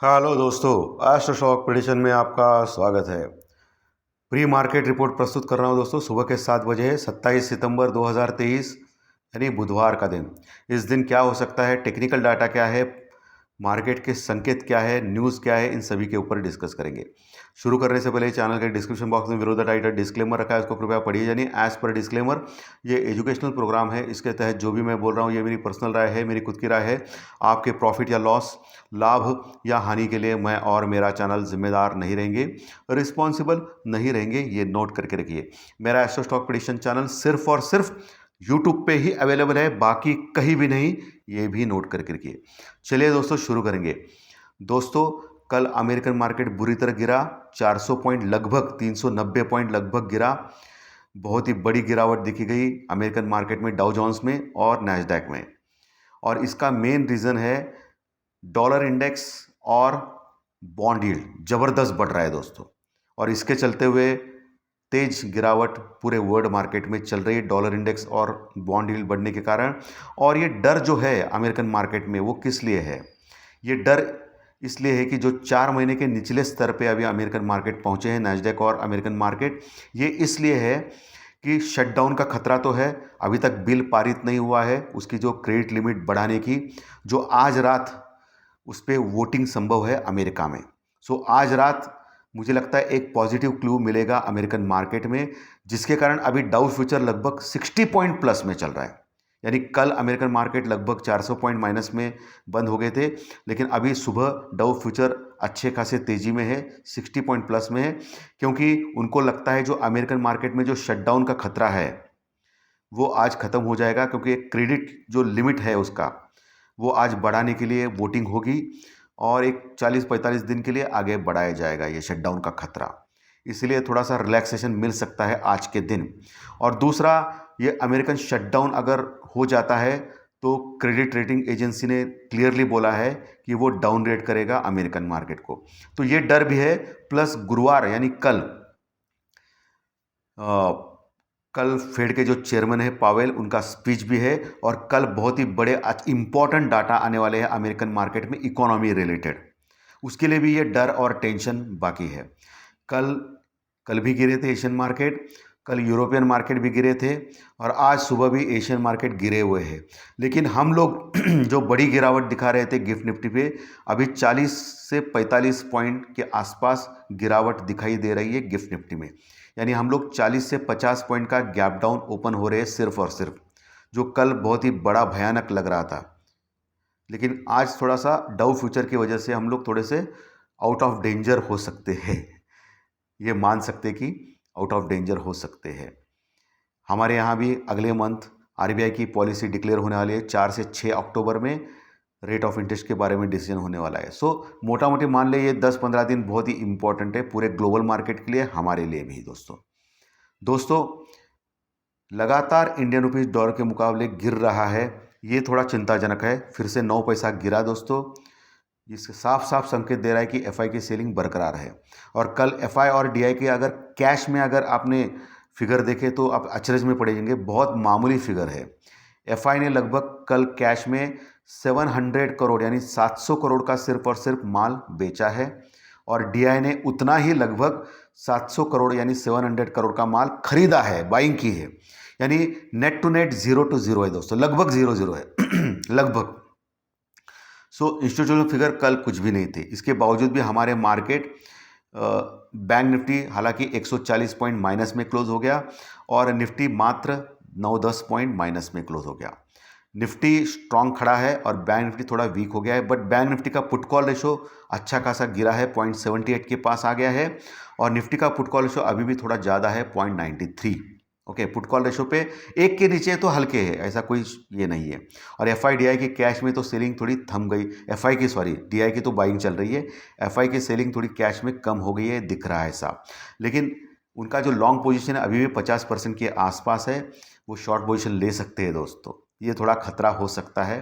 Hello दोस्तों, astro shock prediction में आपका स्वागत है। प्री मार्केट रिपोर्ट प्रस्तुत कर रहा हूं दोस्तों। सुबह के 7 बजे 27 सितंबर 2023 यानी बुधवार का दिन। इस दिन क्या हो सकता है, टेक्निकल डाटा क्या है, मार्केट के संकेत क्या है, न्यूज़ क्या है, इन सभी के ऊपर डिस्कस करेंगे। शुरू करने से पहले चैनल के डिस्क्रिप्शन बॉक्स में विरोध टाइटल डिस्क्लेमर रखा है, उसको कृपया पढ़िए। यानी एज पर डिस्क्लेमर, ये एजुकेशनल प्रोग्राम है। इसके तहत जो भी मैं बोल रहा हूँ ये मेरी पर्सनल राय है, मेरी खुद की राय है। आपके प्रॉफिट या लॉस, लाभ या हानि के लिए मैं और मेरा चैनल जिम्मेदार नहीं रहेंगे, रिस्पॉन्सिबल नहीं रहेंगे, ये नोट करके रखिए। मेरा एस्ट्रो स्टॉक प्रेडिक्शन चैनल सिर्फ और सिर्फ यूट्यूब पे ही अवेलेबल है, बाकी कहीं भी नहीं, ये भी नोट करके रखिए। चलिए दोस्तों शुरू करेंगे। दोस्तों, कल अमेरिकन मार्केट बुरी तरह गिरा। 400 पॉइंट लगभग, 390 पॉइंट लगभग गिरा। बहुत ही बड़ी गिरावट देखी गई अमेरिकन मार्केट में, डाउ जोन्स में और नैस्डैक में। और इसका मेन रीज़न है डॉलर इंडेक्स और बॉन्ड यील्ड ज़बरदस्त बढ़ रहा है दोस्तों। और इसके चलते हुए तेज गिरावट पूरे वर्ल्ड मार्केट में चल रही है, डॉलर इंडेक्स और बॉन्ड यील्ड बढ़ने के कारण। और ये डर जो है अमेरिकन मार्केट में, वो किस लिए है? ये डर इसलिए है कि जो 4 महीने के निचले स्तर पे अभी अमेरिकन मार्केट पहुंचे हैं, नैस्डैक और अमेरिकन मार्केट, ये इसलिए है कि शटडाउन का खतरा तो है। अभी तक बिल पारित नहीं हुआ है उसकी, जो क्रेडिट लिमिट बढ़ाने की, जो आज रात उस पर वोटिंग संभव है अमेरिका में। सो आज रात मुझे लगता है एक पॉजिटिव क्लू मिलेगा अमेरिकन मार्केट में, जिसके कारण अभी डाउ फ्यूचर लगभग 60 पॉइंट प्लस में चल रहा है। यानी कल अमेरिकन मार्केट लगभग 400 पॉइंट माइनस में बंद हो गए थे, लेकिन अभी सुबह डाउ फ्यूचर अच्छे खासे तेजी में है, 60 पॉइंट प्लस में है। क्योंकि उनको लगता है जो अमेरिकन मार्केट में जो शटडाउन का खतरा है वो आज ख़त्म हो जाएगा, क्योंकि एक क्रेडिट जो लिमिट है उसका, वो आज बढ़ाने के लिए वोटिंग होगी और एक 40-45 दिन के लिए आगे बढ़ाया जाएगा ये शटडाउन का खतरा। इसलिए थोड़ा सा रिलैक्सेशन मिल सकता है आज के दिन। और दूसरा, ये अमेरिकन शटडाउन अगर हो जाता है तो क्रेडिट रेटिंग एजेंसी ने क्लियरली बोला है कि वो डाउन रेट करेगा अमेरिकन मार्केट को। तो ये डर भी है। प्लस गुरुवार यानी कल कल फेड के जो चेयरमैन है पावेल, उनका स्पीच भी है। और कल बहुत ही बड़े इंपॉर्टेंट डाटा आने वाले हैं अमेरिकन मार्केट में, इकोनॉमी रिलेटेड। उसके लिए भी ये डर और टेंशन बाकी है। कल कल भी गिरे थे एशियन मार्केट, कल यूरोपियन मार्केट भी गिरे थे, और आज सुबह भी एशियन मार्केट गिरे हुए हैं। लेकिन हम लोग जो बड़ी गिरावट दिखा रहे थे गिफ्ट निफ्टी पे, अभी 40 से 45 पॉइंट के आसपास गिरावट दिखाई दे रही है गिफ्ट निफ्टी में। यानी हम लोग 40 से 50 पॉइंट का गैप डाउन ओपन हो रहे हैं सिर्फ और सिर्फ, जो कल बहुत ही बड़ा भयानक लग रहा था। लेकिन आज थोड़ा सा डाउ फ्यूचर की वजह से हम लोग थोड़े से आउट ऑफ डेंजर हो सकते हैं, ये मान सकते कि आउट ऑफ डेंजर हो सकते हैं। हमारे यहाँ भी अगले मंथ आरबीआई की पॉलिसी डिक्लेयर होने वाली है। 4 से 6 अक्टूबर में रेट ऑफ इंटरेस्ट के बारे में डिसीजन होने वाला है। सो मोटा मोटी मान ले ये 10-15 दिन बहुत ही इंपॉर्टेंट है पूरे ग्लोबल मार्केट के लिए, हमारे लिए भी दोस्तों लगातार इंडियन रुपीज डॉलर के मुकाबले गिर रहा है, ये थोड़ा चिंताजनक है। फिर से 9 पैसा गिरा दोस्तों। इससे साफ साफ संकेत दे रहा है कि एफआई की सेलिंग बरकरार है। और कल एफआई और डीआई के अगर कैश में अगर आपने फिगर देखे तो आप अचरज में पड़ जाएंगे, बहुत मामूली फिगर है। एफआई ने लगभग कल कैश में 700 करोड़ यानी 700 करोड़ का सिर्फ और सिर्फ माल बेचा है, और डीआई ने उतना ही लगभग 700 करोड़ यानी 700 करोड़ का माल खरीदा है, बाइंग की है। यानी नेट टू नेट 0 to 0 है दोस्तों, लगभग 0-0 है लगभग। सो इंस्टीट्यूशनल फिगर कल कुछ भी नहीं थे। इसके बावजूद भी हमारे मार्केट, बैंक निफ्टी हालांकि 140 पॉइंट माइनस में क्लोज हो गया, और निफ्टी मात्र 9-10 पॉइंट माइनस में क्लोज हो गया। निफ्टी स्ट्रांग खड़ा है और बैंक निफ्टी थोड़ा वीक हो गया है। बट बैंक निफ्टी का पुट कॉल रेशो अच्छा खासा गिरा है, 0.78 के पास आ गया है। और निफ्टी का पुट कॉल रेशो अभी भी थोड़ा ज़्यादा है, 0.93। ओके, पुट कॉल रेशो पे एक के नीचे तो हल्के है, ऐसा कोई ये नहीं है। और एफ आई डी आई की कैश में तो सेलिंग थोड़ी थम गई, एफ आई की सॉरी डी आई की तो बाइंग चल रही है, एफ आई की सेलिंग थोड़ी कैश में कम हो गई है, दिख रहा है साफ। लेकिन उनका जो लॉन्ग पोजीशन है अभी भी 50% के आसपास है, वो शॉर्ट पोजीशन ले सकते हैं दोस्तों। ये थोड़ा खतरा हो सकता है,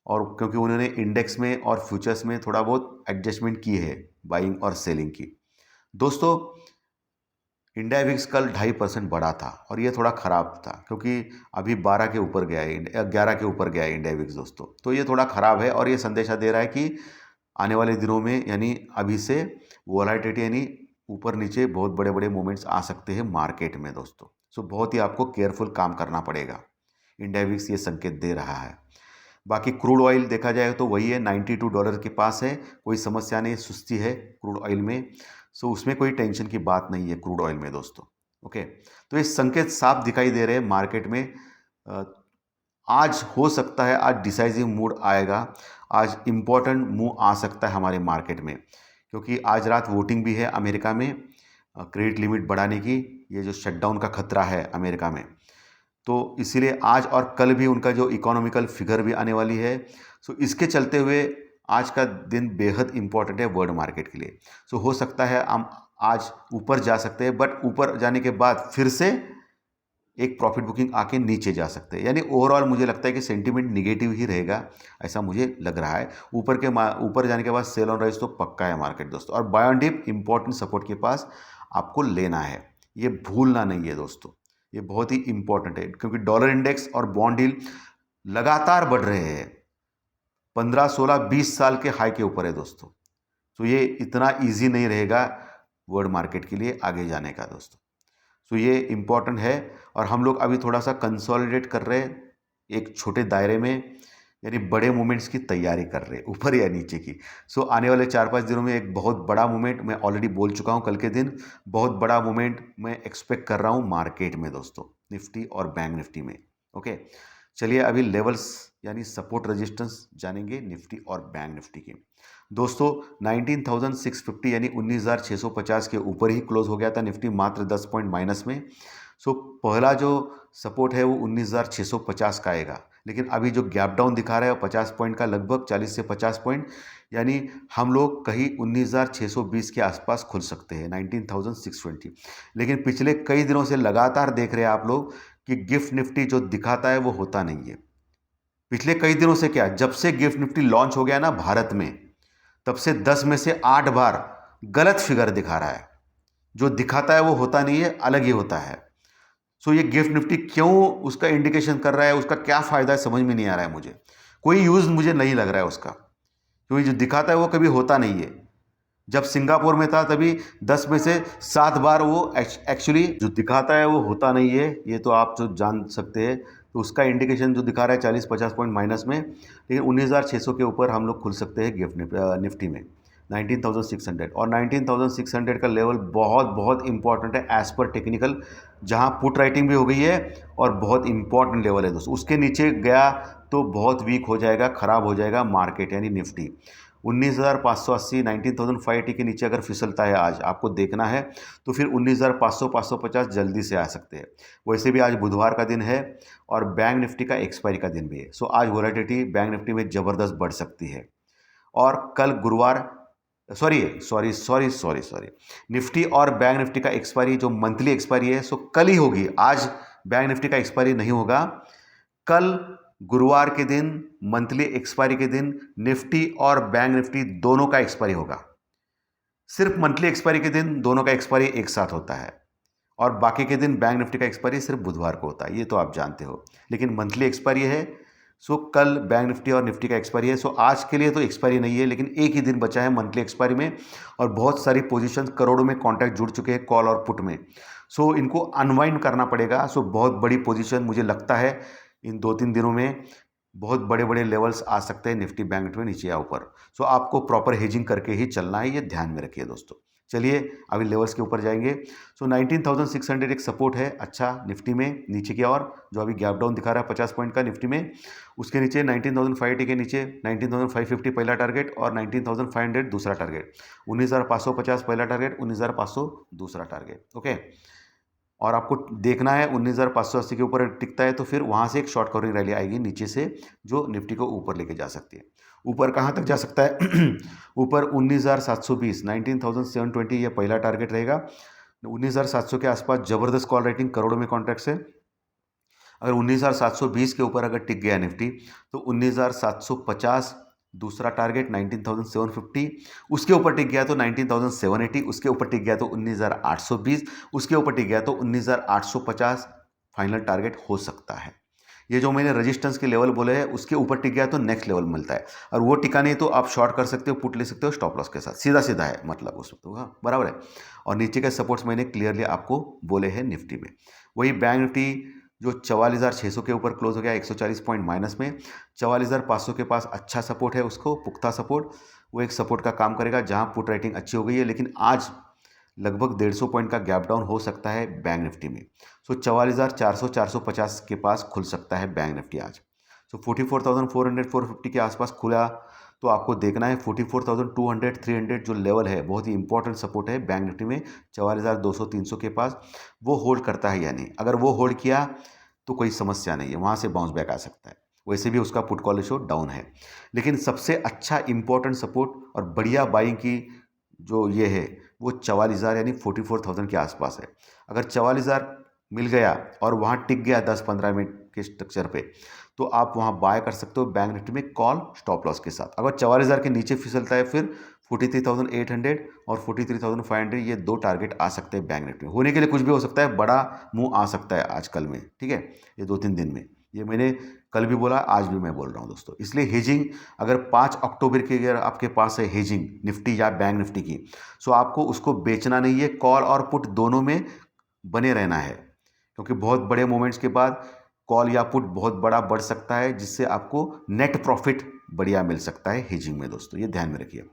और क्योंकि उन्होंने इंडेक्स में और फ्यूचर्स में थोड़ा बहुत एडजस्टमेंट की है बाइंग और सेलिंग की। दोस्तों, इंडिया विक्स कल 2.5% बढ़ा था, और ये थोड़ा ख़राब था क्योंकि अभी 12 के ऊपर गया है, 11 के ऊपर गया है इंडिया विक्स दोस्तों। तो ये थोड़ा ख़राब है, और ये संदेशा दे रहा है कि आने वाले दिनों में, यानी अभी से वोलेटिलिटी यानी ऊपर नीचे बहुत बड़े बड़े मूवमेंट्स आ सकते हैं मार्केट में दोस्तों। सो बहुत ही आपको केयरफुल काम करना पड़ेगा। इंडिया वीक्स ये संकेत दे रहा है। बाकी क्रूड ऑयल देखा जाए तो वही है, $92 के पास है, कोई समस्या नहीं, सुस्ती है क्रूड ऑयल में। सो उसमें कोई टेंशन की बात नहीं है क्रूड ऑयल में दोस्तों। ओके, तो ये संकेत साफ दिखाई दे रहे हैं मार्केट में। अ, आज हो सकता है, आज डिसाइसिव मूड आएगा, आज इम्पोर्टेंट मूव आ सकता है हमारे मार्केट में, क्योंकि आज रात वोटिंग भी है अमेरिका में क्रेडिट लिमिट बढ़ाने की। ये जो शटडाउन का खतरा है अमेरिका में, तो इसीलिए आज और कल भी उनका जो इकोनॉमिकल फिगर भी आने वाली है। सो इसके चलते हुए आज का दिन बेहद इंपॉर्टेंट है वर्ल्ड मार्केट के लिए। सो हो सकता है हम आज ऊपर जा सकते हैं, बट ऊपर जाने के बाद फिर से एक प्रॉफिट बुकिंग आके नीचे जा सकते हैं। यानी ओवरऑल मुझे लगता है कि सेंटीमेंट निगेटिव ही रहेगा, ऐसा मुझे लग रहा है। ऊपर जाने के बाद सेल ऑन राइज तो पक्का है मार्केट दोस्तों। और buy on dip important support के पास आपको लेना है, ये भूलना नहीं है दोस्तों, ये बहुत ही इंपॉर्टेंट है, क्योंकि डॉलर इंडेक्स और बॉन्ड यील्ड लगातार बढ़ रहे हैं, 15 16 20 साल के हाई के ऊपर है दोस्तों। तो ये इतना ईजी नहीं रहेगा वर्ल्ड मार्केट के लिए आगे जाने का दोस्तों। सो ये इम्पॉर्टेंट है। और हम लोग अभी थोड़ा सा कंसोलिडेट कर रहे हैं एक छोटे दायरे में, यानी बड़े मूवमेंट्स की तैयारी कर रहे हैं ऊपर या नीचे की। सो आने वाले 4-5 दिनों में एक बहुत बड़ा मूवमेंट, मैं ऑलरेडी बोल चुका हूँ कल के दिन, बहुत बड़ा मूवमेंट मैं एक्सपेक्ट कर रहा हूँ मार्केट में दोस्तों, निफ्टी और बैंक निफ्टी में। ओके, चलिए अभी लेवल्स यानी सपोर्ट रेजिस्टेंस जानेंगे निफ्टी और बैंक निफ्टी की दोस्तों। 19,650 यानी 19,650 के ऊपर ही क्लोज हो गया था निफ्टी, मात्र 10 पॉइंट माइनस में। सो पहला जो सपोर्ट है वो 19,650 का आएगा, लेकिन अभी जो गैप डाउन दिखा रहा है वो 50 पॉइंट का, लगभग 40 से 50 पॉइंट, यानी हम लोग कहीं 19,620 के आसपास खुल सकते हैं, 19,620। लेकिन पिछले कई दिनों से लगातार देख रहे हैं आप लोग कि गिफ्ट निफ्टी जो दिखाता है वो होता नहीं है। पिछले कई दिनों से क्या, जब से गिफ्ट निफ्टी लॉन्च हो गया ना भारत में, तब से 10 में से 8 बार गलत फिगर दिखा रहा है। जो दिखाता है वो होता नहीं है, अलग ही होता है। सो ये गिफ्ट निफ्टी क्यों उसका इंडिकेशन कर रहा है, उसका क्या फ़ायदा है, समझ में नहीं आ रहा है मुझे। कोई यूज़ मुझे नहीं लग रहा है उसका, क्योंकि जो दिखाता है वो कभी होता नहीं है। जब सिंगापुर में था तभी 10 में से 7 बार वो एक्चुअली जो दिखाता है वो होता नहीं है, ये तो आप जो जान सकते हैं। तो उसका इंडिकेशन जो दिखा रहा है 40-50 पॉइंट माइनस में, लेकिन 19,600 के ऊपर हम लोग खुल सकते हैं गिफ्ट निफ्टी में, 19,600। और 19,600 का लेवल बहुत बहुत इंपॉर्टेंट है एज पर टेक्निकल, जहां पुट राइटिंग भी हो गई है, और बहुत इंपॉर्टेंट लेवल है दोस्तों। उसके नीचे गया तो बहुत वीक हो जाएगा, ख़राब हो जाएगा मार्केट, यानी निफ्टी 19,580 19,580 के नीचे अगर फिसलता है आज, आपको देखना है, तो फिर 19,500 550 जल्दी से आ सकते हैं। वैसे भी आज बुधवार का दिन है और बैंक निफ्टी का एक्सपायरी का दिन भी है। सो आज वोलेटिलिटी बैंक निफ्टी में ज़बरदस्त बढ़ सकती है। और कल गुरुवार, सॉरी, निफ्टी और बैंक निफ्टी का एक्सपायरी जो मंथली एक्सपायरी है, सो कल ही होगी। आज बैंक निफ्टी का एक्सपायरी नहीं होगा, कल गुरुवार के दिन मंथली एक्सपायरी के दिन निफ्टी और बैंक निफ्टी दोनों का एक्सपायरी होगा। सिर्फ मंथली एक्सपायरी के दिन दोनों का एक्सपायरी एक साथ होता है, और बाकी के दिन बैंक निफ्टी का एक्सपायरी सिर्फ बुधवार को होता है, ये तो आप जानते हो। लेकिन मंथली एक्सपायरी है, सो कल बैंक निफ्टी और निफ्टी का एक्सपायरी है। सो आज के लिए तो एक्सपायरी नहीं है, लेकिन एक ही दिन बचा है मंथली एक्सपायरी में, और बहुत सारी पोजीशंस करोड़ों में कॉन्ट्रैक्ट जुड़ चुके हैं कॉल और पुट में। सो इनको अनवाइंड करना पड़ेगा। सो बहुत बड़ी पोजीशन मुझे लगता है इन 2-3 दिनों में बहुत बड़े बड़े लेवल्स आ सकते हैं निफ्टी बैंक निफ्टी में, नीचे या ऊपर। सो आपको प्रॉपर हेजिंग करके ही चलना है, ये ध्यान में रखिए दोस्तों। चलिए अभी लेवल्स के ऊपर जाएंगे। सो 19,600 एक सपोर्ट है अच्छा निफ्टी में, नीचे की ओर जो अभी गैप डाउन दिखा रहा है 50 पॉइंट का निफ्टी में। उसके नीचे 19,580 के नीचे 19,550 पहला टारगेट, और 19,500 दूसरा टारगेट, 19,550 पहला टारगेट, 19,500 दूसरा टारगेट। ओके, और आपको देखना है 19,580 के ऊपर टिकता है तो फिर वहाँ से एक शॉर्ट कवरिंग रैली आएगी नीचे से, जो निफ्टी को ऊपर लेके जा सकती है। ऊपर कहाँ तक जा सकता है ऊपर 19,720 19,720 ये पहला टारगेट रहेगा। 19,700 के आसपास ज़बरदस्त कॉल राइटिंग, करोड़ों में कॉन्ट्रैक्ट्स है। अगर 19,720 के ऊपर अगर टिक गया निफ्टी, तो 19,750 दूसरा टारगेट, 19,750 उसके ऊपर टिक गया तो 19,780, उसके ऊपर टिक गया तो 19,820, उसके ऊपर टिक गया तो 19,850 फाइनल टारगेट हो सकता है। ये जो मैंने रेजिस्टेंस के लेवल बोले हैं उसके ऊपर टिक गया तो नेक्स्ट लेवल मिलता है, और वो टिका नहीं तो आप शॉर्ट कर सकते हो, पुट ले सकते हो स्टॉप लॉस के साथ, सीधा सीधा है मतलब उस वक्त, हाँ बराबर है। और नीचे के सपोर्ट्स मैंने क्लियरली आपको बोले हैं निफ्टी में। वही बैंक निफ्टी जो 44,600 के ऊपर क्लोज हो गया 140 पॉइंट माइनस में, 44,500 के पास अच्छा सपोर्ट है, उसको पुख्ता सपोर्ट, वो एक सपोर्ट का काम करेगा जहां पुट राइटिंग अच्छी हो गई है। लेकिन आज लगभग 150 पॉइंट का गैप डाउन हो सकता है बैंक निफ्टी में। सो 44,400 450 के पास खुल सकता है बैंक निफ्टी आज। सो 44,400 450 के आसपास खुला तो आपको देखना है 44,200 300 जो लेवल है, बहुत ही इंपॉर्टेंट सपोर्ट है बैंक निफ्टी में 44,200 300 के पास, वो होल्ड करता है या नहीं। अगर वो होल्ड किया तो कोई समस्या नहीं है, वहाँ से बाउंस बैक आ सकता है। वैसे भी उसका पुट कॉल रेशो डाउन है, लेकिन सबसे अच्छा इंपॉर्टेंट सपोर्ट और बढ़िया बाइंग की जो ये है वो 44,000 यानी 44,000 के आसपास है। अगर 44,000 मिल गया और वहाँ टिक गया 10-15 मिनट के स्ट्रक्चर पे, तो आप वहाँ बाय कर सकते हो बैंक निफ्टी में कॉल स्टॉप लॉस के साथ। अगर 44,000 के नीचे फिसलता है फिर 43,800 और 43,500 ये दो टारगेट आ सकते हैं बैंक निफ्टी में। होने के लिए कुछ भी हो सकता है, बड़ा मूव आ सकता है आज कल में, ठीक है, ये 2-3 दिन में। ये मैंने कल भी बोला, आज भी मैं बोल रहा हूँ दोस्तों। इसलिए हेजिंग अगर 5 अक्टूबर की अगर आपके पास है हेजिंग निफ्टी या बैंक निफ्टी की, सो आपको उसको बेचना नहीं है, कॉल और पुट दोनों में बने रहना है, क्योंकि बहुत बड़े मोमेंट्स के बाद कॉल या पुट बहुत बड़ा बढ़ सकता है, जिससे आपको नेट प्रॉफिट बढ़िया मिल सकता है हेजिंग में दोस्तों, ये ध्यान में रखिए।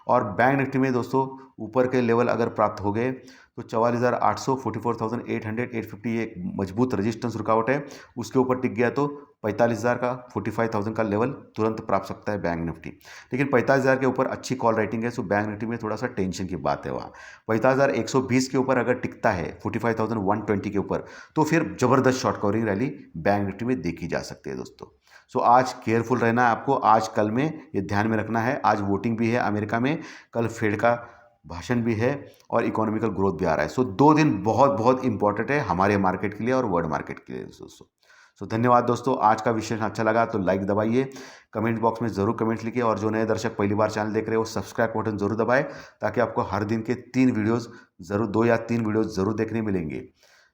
और बैंक निफ्टी में दोस्तों ऊपर के लेवल अगर प्राप्त हो गए तो 44,800 44,800 850 ये एक मजबूत रेजिस्टेंस रुकावट है, उसके ऊपर टिक गया तो 45,000 का 45,000 का लेवल तुरंत प्राप्त सकता है बैंक निफ्टी। लेकिन 45,000 के ऊपर अच्छी कॉल राइटिंग है, सो बैंक निफ्टी में थोड़ा सा टेंशन की बात है वहाँ। 45,120 के ऊपर अगर टिकता है 45,120 के ऊपर, तो फिर जबरदस्त short covering rally bank Nifty में देखी जा सकती है दोस्तों। सो आज केयरफुल रहना है आपको, आज कल में ये ध्यान में रखना है। आज वोटिंग भी है अमेरिका में, कल फेड का भाषण भी है और इकोनॉमिकल ग्रोथ भी आ रहा है। सो 2 दिन बहुत बहुत इंपॉर्टेंट है हमारे मार्केट के लिए और वर्ल्ड मार्केट के लिए दोस्तों। सो धन्यवाद दोस्तों, आज का विषय अच्छा लगा तो लाइक दबाइए, कमेंट बॉक्स में ज़रूर कमेंट लिखिए, और जो नए दर्शक पहली बार चैनल देख रहे हो सब्सक्राइब बटन जरूर दबाएं, ताकि आपको हर दिन के 3 वीडियोज़ ज़रूर 2 या 3 वीडियोज़ ज़रूर देखने मिलेंगे।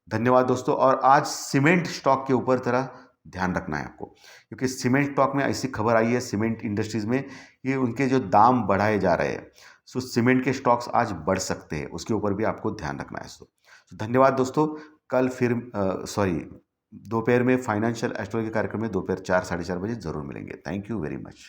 धन्यवाद दोस्तों। और आज सीमेंट स्टॉक के ऊपर थोड़ा ध्यान रखना है आपको, क्योंकि सीमेंट स्टॉक में ऐसी खबर आई है सीमेंट इंडस्ट्रीज़ में कि उनके जो दाम बढ़ाए जा रहे हैं, सो सीमेंट के स्टॉक्स आज बढ़ सकते हैं, उसके ऊपर भी आपको ध्यान रखना है। सो धन्यवाद दोस्तों। कल फिर दोपहर में फाइनेंशियल एस्ट्रोलॉजी कार्यक्रम में दोपहर 4 साढ़े 4 बजे ज़रूर मिलेंगे। Thank you very much.